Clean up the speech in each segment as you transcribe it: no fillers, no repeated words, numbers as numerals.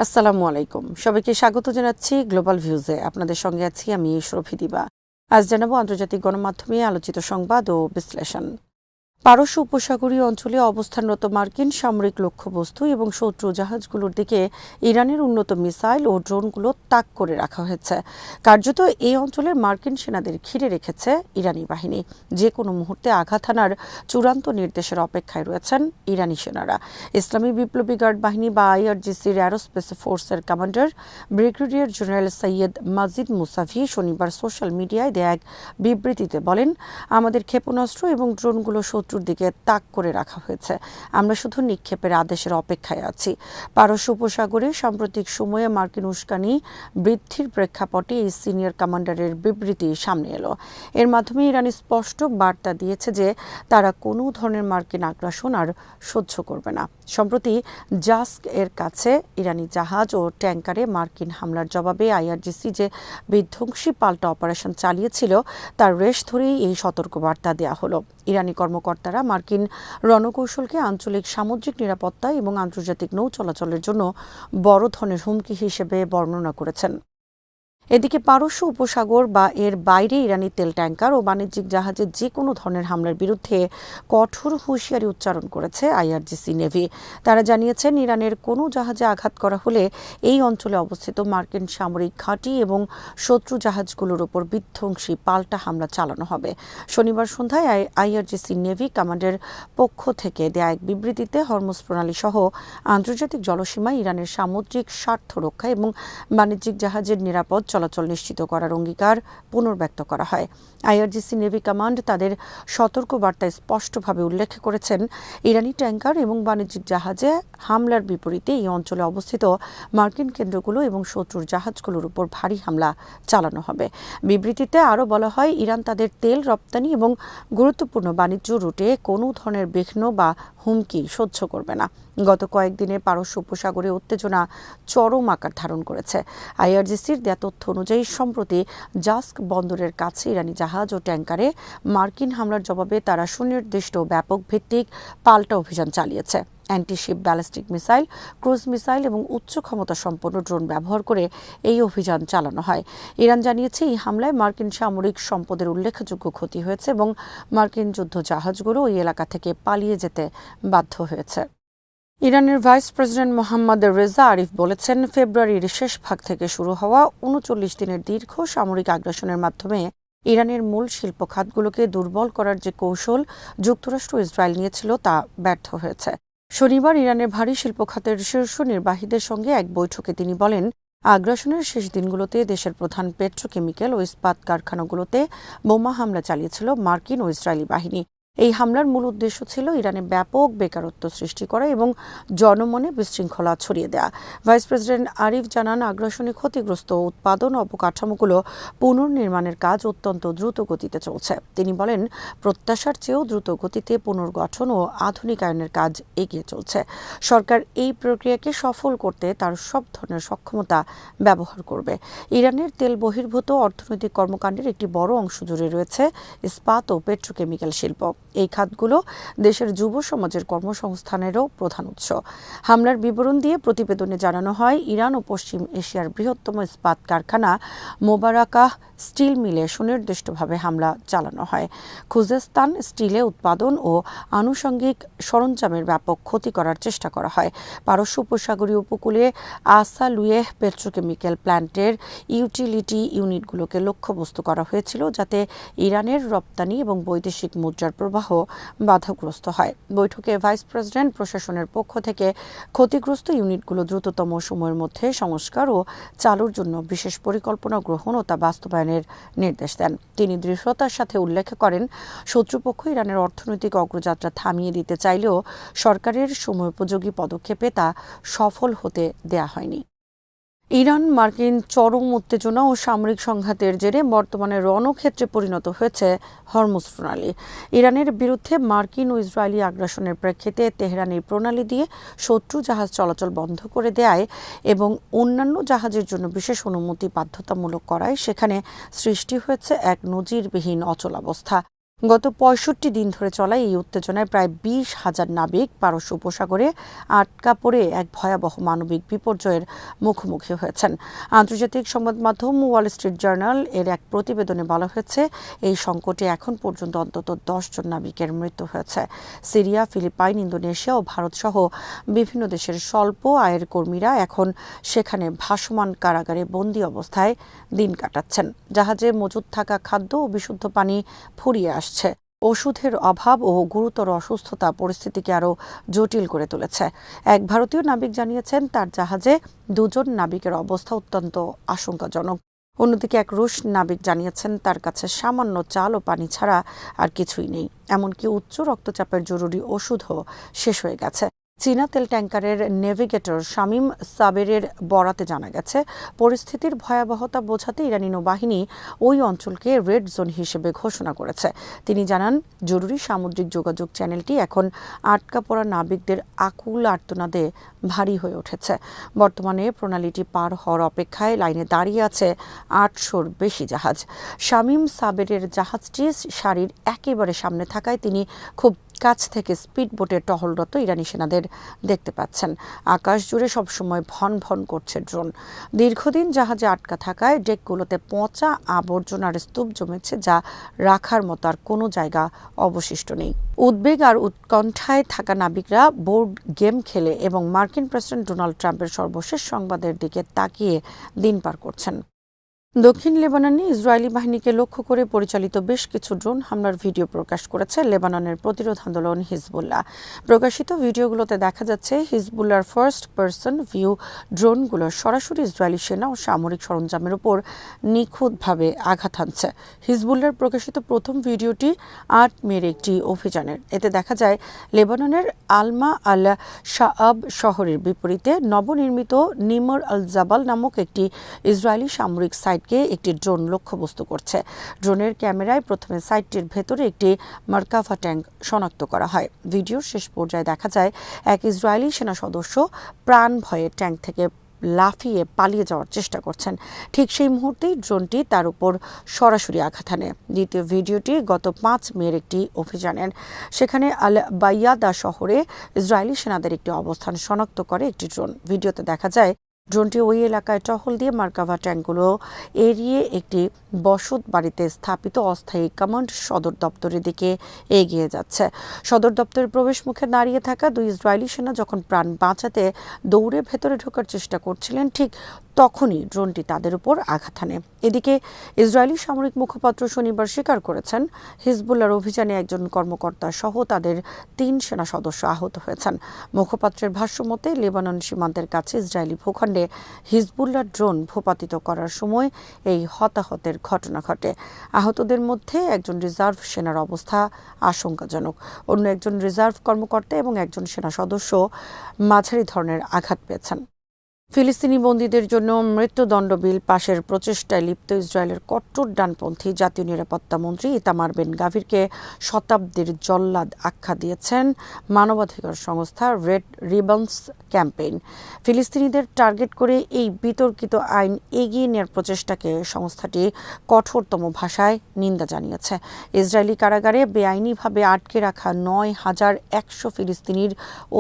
আসসালামু আলাইকুম। সবাইকে স্বাগত জানাচ্ছি গ্লোবাল ভিউজে। আপনাদের সঙ্গে আছি আমি শরফি দিবা। আজ জানাবো আন্তর্জাতিক গণমাধ্যমে আলোচিত সংবাদ ও বিশ্লেষণ। পারস্য উপসাগরীয় অঞ্চলে অবস্থানরত মার্কিন সামরিক লক্ষ্যবস্তু এবং শত্রু জাহাজগুলোর দিকে ইরানের উন্নত মিসাইল ও ড্রোনগুলো তাক করে রাখা হয়েছে। কার্যত এই অঞ্চলের মার্কিন সেনাদের ঘিরে রেখেছে ইরানি বাহিনী। যে কোনো মুহূর্তে আঘাত হানার চূড়ান্ত নির্দেশের অপেক্ষায় রয়েছেন ইরানি সেনারা। ইসলামী বিপ্লবী গার্ড বাহিনী বা আইআরজিসির অ্যারোস্পেস ফোর্সের কমান্ডার ব্রিগেডিয়ার জেনারেল সৈয়দ মাজিদ মুসাভি শনিবার সোশ্যাল মিডিয়ায় দেয়া এক বিবৃতিতে বলেন, আমাদের ক্ষেপণাস্ত্র এবং ড্রোনগুলো শত্রুর দিকে তাক করে রাখা হয়েছে। আমরা শুধু নিক্ষেপের আদেশের অপেক্ষায় আছি। পারস্য উপসাগরে সাম্প্রতিক সময়ে মার্কিন উস্কানি বৃদ্ধির প্রেক্ষাপটে এই সিনিয়র কমান্ডারের বিবৃতি সামনে এলো। এর মাধ্যমে ইরান স্পষ্ট বার্তা দিয়েছে যে তারা কোনো ধরনের মার্কিন আগ্রাসন আর সহ্য করবে না। সম্প্রতি জাস্ক এর কাছে ইরানি জাহাজ ও ট্যাঙ্কারে মার্কিন হামলার জবাবে আইআরজিসি যে বিধ্বংসী পাল্টা অপারেশন চালিয়েছিল তার রেশ ধরেই এই সতর্কবার্তা দেওয়া হলো। ইরানি কর্মকর্তারা মার্কিন রণকৌশলকে আঞ্চলিক সামুদ্রিক নিরাপত্তা এবং আন্তর্জাতিক নৌ চলাচলের জন্য বড় ধরনের হুমকি হিসেবে বর্ণনা করেছেন। এদিকে পারস্য উপসাগর বা এর বাইরে ইরানি তেল ট্যাঙ্কার ও বাণিজ্যিক জাহাজের যে কোনো ধরনের হামলার বিরুদ্ধে কঠোর হুঁশিয়ারি উচ্চারণ করেছে আইআরজিসি নেভি। তারা জানিয়েছেন, ইরানের কোনো জাহাজে আঘাত করা হলে এই অঞ্চলে অবস্থিত মার্কিন সামরিক ঘাঁটি এবং শত্রু জাহাজগুলোর ওপর বিধ্বংসী পাল্টা হামলা চালানো হবে। শনিবার সন্ধ্যায় আইআরজিসি নেভি কমান্ডের পক্ষ থেকে দেয়া এক বিবৃতিতে হরমুজ প্রণালী সহ আন্তর্জাতিক জলসীমায় ইরানের সামুদ্রিক স্বার্থ রক্ষা এবং বাণিজ্যিক জাহাজের নিরাপদ চলাচল নিশ্চিত করার অঙ্গীকার পুনর্ব্যক্ত করা হয়। আইআরজিসি নেভি কমান্ড তাদের সতর্কবার্তায় স্পষ্টভাবে উল্লেখ করেছেন, ইরানি ট্যাঙ্কার এবং বাণিজ্যিক জাহাজে হামলার বিপরীতে এই অঞ্চলে অবস্থিত মার্কিন কেন্দ্রগুলো এবং শত্রুর জাহাজগুলোর উপর ভারী হামলা চালানো হবে। বিবৃতিতে আরও বলা হয়, ইরান তাদের তেল রপ্তানি এবং গুরুত্বপূর্ণ বাণিজ্য রুটে কোনো ধরনের বিঘ্ন বা হুমকি সহ্য করবে না। গত কয়েকদিনে পারস্য উপসাগরে উত্তেজনা চরম আকার ধারণ করেছে। আইআরজিসির দেয়া তথ্য অনুযায়ী সম্প্রতি জাস্ক বন্দরের কাছে ইরানি জাহাজ ও ট্যাঙ্কারে মার্কিন হামলার জবাবে তারা সুনির্দিষ্ট ব্যাপক ভিত্তিক পাল্টা অভিযান চালিয়েছে। Antiship ballistic missile, cruise missile এবং উচ্চ ক্ষমতা সম্পন্ন ড্রোন ব্যবহার করে এই অভিযান চালানো হয়। ইরান জানিয়েছে, এই হামলায় মার্কিন সামরিক সম্পদের উল্লেখযোগ্য ক্ষতি হয়েছে এবং মার্কিন যুদ্ধ জাহাজগুলো ওই এলাকা থেকে পালিয়ে যেতে বাধ্য হয়েছে। ইরানের ভাইস প্রেসিডেন্ট মোহাম্মদ রেজা আরিফ বলেছেন, ফেব্রুয়ারির শেষ ভাগ থেকে শুরু হওয়া ৩৯ দিনের দীর্ঘ সামরিক আগ্রাসনের মাধ্যমে ইরানের মূল শিল্প খাতগুলোকে দুর্বল করার যে কৌশল যুক্তরাষ্ট্র ও ইসরায়েল নিয়েছিল তা ব্যর্থ হয়েছে। শনিবার ইরানের ভারী শিল্প খাতের শীর্ষ নির্বাহীদের সঙ্গে এক বৈঠকে তিনি বলেন, আগ্রাসনের শেষ দিনগুলোতে দেশের প্রধান পেট্রোকেমিক্যাল ও ইস্পাত কারখানাগুলোতে বোমা হামলা চালিয়েছিল মার্কিন ও ইসরায়েলি বাহিনী। এই হামলার মূল উদ্দেশ্য ছিল ইরানে ব্যাপক বেকারত্ব সৃষ্টি করা এবং জনমনে বিশৃঙ্খলা ছড়িয়ে দেয়া। ভাইস প্রেসিডেন্ট আরিফ জানান, আগ্রাসনে ক্ষতিগ্রস্ত উৎপাদন অবকাঠামোগুলো পুনর্নির্মাণের কাজ অত্যন্ত দ্রুত গতিতে চলছে। তিনি বলেন, প্রত্যাশার চেয়েও দ্রুত গতিতে পুনর্গঠন ও আধুনিকায়নের কাজ এগিয়ে চলছে। সরকার এই প্রক্রিয়াকে সফল করতে তার সব ধরনের সক্ষমতা ব্যবহার করবে। ইরানের তেল বহির্ভূত অর্থনৈতিক কর্মকাণ্ডের একটি বড় অংশ জুড়ে রয়েছে ইস্পাত ও পেট্রোকেমিক্যাল শিল্প। এই খাতগুলো দেশের যুব সমাজের কর্মসংস্থানেরও প্রধান উৎস। হামলার বিবরণ দিয়ে প্রতিবেদনে জানানো হয়, ইরান ও পশ্চিম এশিয়ার বৃহত্তম ইস্পাত কারখানা মোবারাকাহ স্টিল মিলে সুনির্দিষ্টভাবে হামলা চালানো হয়। খুজেস্তান স্টিলে উৎপাদন ও আনুষঙ্গিক সরঞ্জামের ব্যাপক ক্ষতি করার চেষ্টা করা হয়। পারস্য উপসাগরীয় উপকূলে আসালুয়েহ পেট্রোকেমিক্যাল প্ল্যান্টের ইউটিলিটি ইউনিটগুলোকে লক্ষ্যবস্তু করা হয়েছিল, যাতে ইরানের রপ্তানি এবং বৈদেশিক মুদ্রার প্রবাহ বাধাগ্রস্ত হয়। বৈঠকে ভাইস প্রেসিডেন্ট প্রশাসনের পক্ষ থেকে ক্ষতিগ্রস্ত ইউনিটগুলো দ্রুততম সময়ের মধ্যে সংস্কার ও চালুর জন্য বিশেষ পরিকল্পনা গ্রহণ ও তা বাস্তবায়নের নির্দেশ দেন। তিনি দৃঢ়তার সাথে উল্লেখ করেন, শত্রুপক্ষ ইরানের অর্থনৈতিক অগ্রযাত্রা থামিয়ে দিতে চাইলেও সরকারের সময়োপযোগী পদক্ষেপে তা সফল হতে দেয়া হয়নি। ইরান মার্কিন চরম উত্তেজনা ও সামরিক সংঘাতের জেরে বর্তমানে রণক্ষেত্রে পরিণত হয়েছে হরমুজ প্রণালী। ইরানের বিরুদ্ধে মার্কিন ও ইসরায়েলি আগ্রাসনের প্রেক্ষিতে তেহরান এই প্রণালী দিয়ে শত্রু জাহাজ চলাচল বন্ধ করে দেয় এবং অন্যান্য জাহাজের জন্য বিশেষ অনুমতি বাধ্যতামূলক করায় সেখানে সৃষ্টি হয়েছে এক নজিরবিহীন অচলাবস্থা। গত ৬৫ দিন ধরে চলা এই উত্তেজনায় প্রায় ২০,০০০ নাবিক পারস্য উপসাগরে আটকা পড়ে এক ভয়াবহ মানবিক বিপর্যয়ের মুখোমুখি হয়েছেন। আন্তর্জাতিক সংবাদ মাধ্যম ওয়াল স্ট্রিট জার্নাল এর এক প্রতিবেদনে বলা হয়েছে, এই সংকটে এখন পর্যন্ত অন্তত ১০ জন নাবিকের মৃত্যু হয়েছে। সিরিয়া, ফিলিপাইন, ইন্দোনেশিয়া ও ভারতসহ বিভিন্ন দেশের স্বল্প আয়ের কর্মীরা এখন সেখানে ভাসমান কারাগারে বন্দী অবস্থায় দিন কাটাচ্ছেন। জাহাজে মজুদ থাকা খাদ্য ও বিশুদ্ধ পানি ফুরিয়ে আসছে। ওষুধের অভাব ও গুরুতর অসুস্থতা পরিস্থিতিকে আরও জটিল করে তুলেছে। এক ভারতীয় নাবিক জানিয়েছেন, তার জাহাজে ২ জন নাবিকের অবস্থা অত্যন্ত আশঙ্কাজনক। অন্যদিকে এক রুশ নাবিক জানিয়েছেন, তার কাছে সামান্য চাল ও পানি ছাড়া আর কিছুই নেই, এমনকি উচ্চ রক্তচাপের জরুরি ওষুধও শেষ হয়ে গেছে। চীনা তেল ট্যাঙ্কারের নেভিগেটর শামীম সাবেরের বরাতে জানা গেছে, পরিস্থিতির ভয়াবহতা বোঝাতে ইরানি নৌবাহিনী ওই অঞ্চলকে রেড জোন হিসেবে ঘোষণা করেছে। তিনি জানান, জরুরি সামুদ্রিক যোগাযোগ চ্যানেলটি এখন আটকা পড়া নাবিকদের আকুল আর্তনাদে ভারী হয়ে উঠেছে। বর্তমানে প্রণালীটি পার হওয়ার অপেক্ষায় লাইনে দাঁড়িয়ে আছে ৮০০-র বেশি জাহাজ। শামীম সাবেরের জাহাজটি সারির একেবারে সামনে থাকায় তিনি খুব কাছ থেকে স্পিড বোটে টহলরত ইরানি সেনাদের দেখতে পাচ্ছেন। আকাশ জুড়ে সবসময় ভন ভন করছে ড্রোন। দীর্ঘদিন জাহাজে আটকা থাকায় ডেকগুলোতে পচা আবর্জনার স্তূপ জমেছে, যা রাখার মতো আর কোনো জায়গা অবশিষ্ট নেই। উদ্বেগ আর উৎকণ্ঠায় থাকা নাবিকরা বোর্ড গেম খেলে এবং মার্কিন প্রেসিডেন্ট ডোনাল্ড ট্রাম্পের সর্বশেষ সংবাদের দিকে তাকিয়ে দিন পার করছেন। দক্ষিণ লেবাননে ইসরায়েলি বাহিনীকে লক্ষ্য করে পরিচালিত বেশ কিছু ড্রোন হামলার ভিডিও প্রকাশ করেছে লেবাননের প্রতিরোধ আন্দোলন হিজবুল্লাহ। প্রকাশিত ভিডিওগুলোতে দেখা যাচ্ছে হিজবুল্লাহর ফার্স্ট পারসন ভিউ ড্রোনগুলো সরাসরি ইসরায়েলি সেনা ও সামরিক সরঞ্জামের উপর নিখুঁতভাবে আঘাত হানছে। হিজবুল্লাহর প্রকাশিত প্রথম ভিডিওটি ৮ মের একটি অভিযানের। এতে দেখা যায়, লেবাননের আলমা আল শাআব শহরের বিপরীতে নবনির্মিত নিমর আল জাবাল নামক একটি ইসরায়েলি সামরিক সাইট একটি ড্রোন লক্ষ্যবস্তু করছে। ড্রোনের ক্যামেরায় প্রথমে সাইটটির ভেতরে একটি মার্কাভা ট্যাঙ্ক শনাক্ত করা হয়। ভিডিওর শেষ পর্যায়ে দেখা যায়, এক ইসরায়েলি সেনা সদস্য প্রাণ ভয়ে ট্যাঙ্ক থেকে লাফিয়ে পালিয়ে যাওয়ার চেষ্টা করছেন। ঠিক সেই মুহূর্তেই ড্রোনটি তার উপর সরাসরি আঘাত হানে। দ্বিতীয় ভিডিওটি গত ৫ মের একটি অভিযানের। সেখানে আল বাইয়াদা শহরে ইসরায়েলি সেনাদের একটি অবস্থান শনাক্ত করে একটি ড্রোন। ভিডিওতে দেখা যায়, ড্রোনটি ওই এলাকায় টহল দিয়ে মার্কাভা ট্যাঙ্কগুলো এড়িয়ে একটি বসত বাড়িতে স্থাপিত অস্থায়ী কমান্ড সদর দপ্তরের দিকে এগিয়ে যাচ্ছে। সদর দপ্তরের প্রবেশ মুখে দাঁড়িয়ে থাকা ২ ইসরায়েলি সেনা যখন প্রাণ বাঁচাতে দৌড়ে ভেতরে ঢোকার চেষ্টা করছিলেন, ঠিক তখনই ড্রোনটি তাদের উপর আঘাত হানে। এদিকে ইসরায়েলি সামরিক মুখপাত্র শনিবার স্বীকার করেছেন, হিজবুল্লাহর অভিযানে একজন কর্মকর্তা সহ তাদের ৩ সেনা সদস্য আহত হয়েছেন। মুখপাত্রের ভাষ্যমতে, লেবানন সীমান্তের কাছে ইসরায়েলি ভূখণ্ডে হিজবুল্লাহ ড্রোন ভূপাতিত করার সময় এই হতাহতের ঘটনা ঘটে। আহতদের মধ্যে একজন রিজার্ভ সেনার অবস্থা আশঙ্কাজনক। অন্য একজন রিজার্ভ কর্মকর্তা এবং একজন সেনা সদস্য মাঝারি ধরনের আঘাত পেয়েছেন। ফিলিস্তিনি বন্দীদের জন্য মৃত্যুদণ্ড বিল পাশের প্রচেষ্টায় লিপ্ত ইসরায়েলের কট্টর ডানপন্থী জাতীয় নিরাপত্তা মন্ত্রী ইতামার বেন গাভিরকে শতাব্দীর জল্লাদ আখ্যা দিয়েছেন মানবাধিকার সংস্থা রেড রিবনস ক্যাম্পেইন। ফিলিস্তিনিদের টার্গেট করে এই বিতর্কিত আইন এগিয়ে নেওয়ার প্রচেষ্টাকে সংস্থাটি কঠোরতম ভাষায় নিন্দা জানিয়েছে। ইসরায়েলি কারাগারে বেআইনিভাবে আটকে রাখা ৯,১০০ ফিলিস্তিনির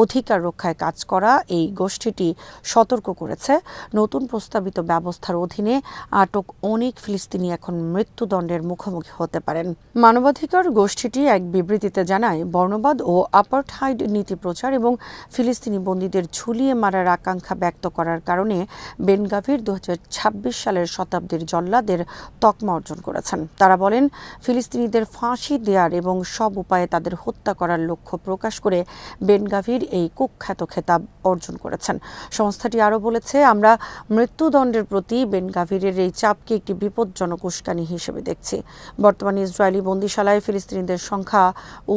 অধিকার রক্ষায় কাজ করা এই গোষ্ঠীটি সতর্ক করেছে, নতুন প্রস্তাবিত ব্যবস্থার অধীনে আটক অনেক ফিলিস্তিনি এখন মৃত্যুদণ্ডের মুখোমুখি হতে পারেন। মানবাধিকার গোষ্ঠীটি এক বিবৃতিতে জানায়, বর্ণবাদ ও আপার্টহাইড নীতি প্রচার এবং ফিলিস্তিনি বন্দীদের ঝুলিয়ে মারার আকাঙ্ক্ষা ব্যক্ত করার কারণে বেন গাভির ২০২৬ সালের শতাব্দীর জল্লাদের তকমা অর্জন করেছেন। তারা বলেন, ফিলিস্তিনিদের ফাঁসি দেওয়ার এবং সব উপায়ে তাদের হত্যা করার লক্ষ্য প্রকাশ করে বেন গাভির এই কুখ্যাত খেতাব অর্জন করেছেন। সংস্থাটি আরও বলেছে, আমরা মৃত্যুদণ্ডের প্রতি বেন গাভিরের এই চাপকে একটি বিপজ্জনক উস্কানি হিসেবে দেখছি। বর্তমানে ইসরায়েলি বন্দিশালায় ফিলিস্তিনিদের সংখ্যা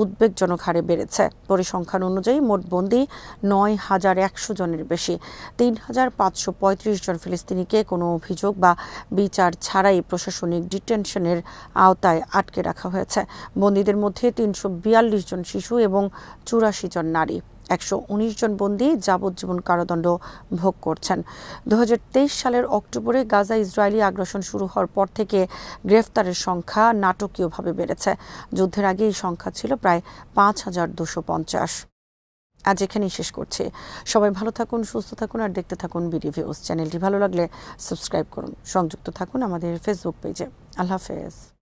উদ্বেগজনক হারে বেড়েছে। পরিসংখ্যান অনুযায়ী মোট বন্দী ৯,১০০ জনের বেশি। ৩,৫৩৫ জন ফিলিস্তিনিকে কোনো অভিযোগ বা বিচার ছাড়াই প্রশাসনিক ডিটেনশনের আওতায় আটকে রাখা হয়েছে। বন্দীদের মধ্যে ৩৪২ জন শিশু এবং ৮৪ জন নারী। 119 জন বন্দী যাবজ্জীবন কারাদণ্ড ভোগ করছেন। 2023 সালের অক্টোবরে গাজা ইসরায়েলি আগ্রাসন শুরু হওয়ার পর থেকে গ্রেফতারের সংখ্যা নাটকীয়ভাবে বেড়েছে। যুদ্ধের আগে এই সংখ্যা ছিল প্রায় 5250। আজ এখানেই শেষ করছি। সবাই ভালো থাকুন, সুস্থ থাকুন আর দেখতে থাকুন বিডি ভিউজ। চ্যানেলটি ভালো লাগলে সাবস্ক্রাইব করুন, সংযুক্ত থাকুন আমাদের ফেসবুক পেজে। আল্লাহ হাফেজ।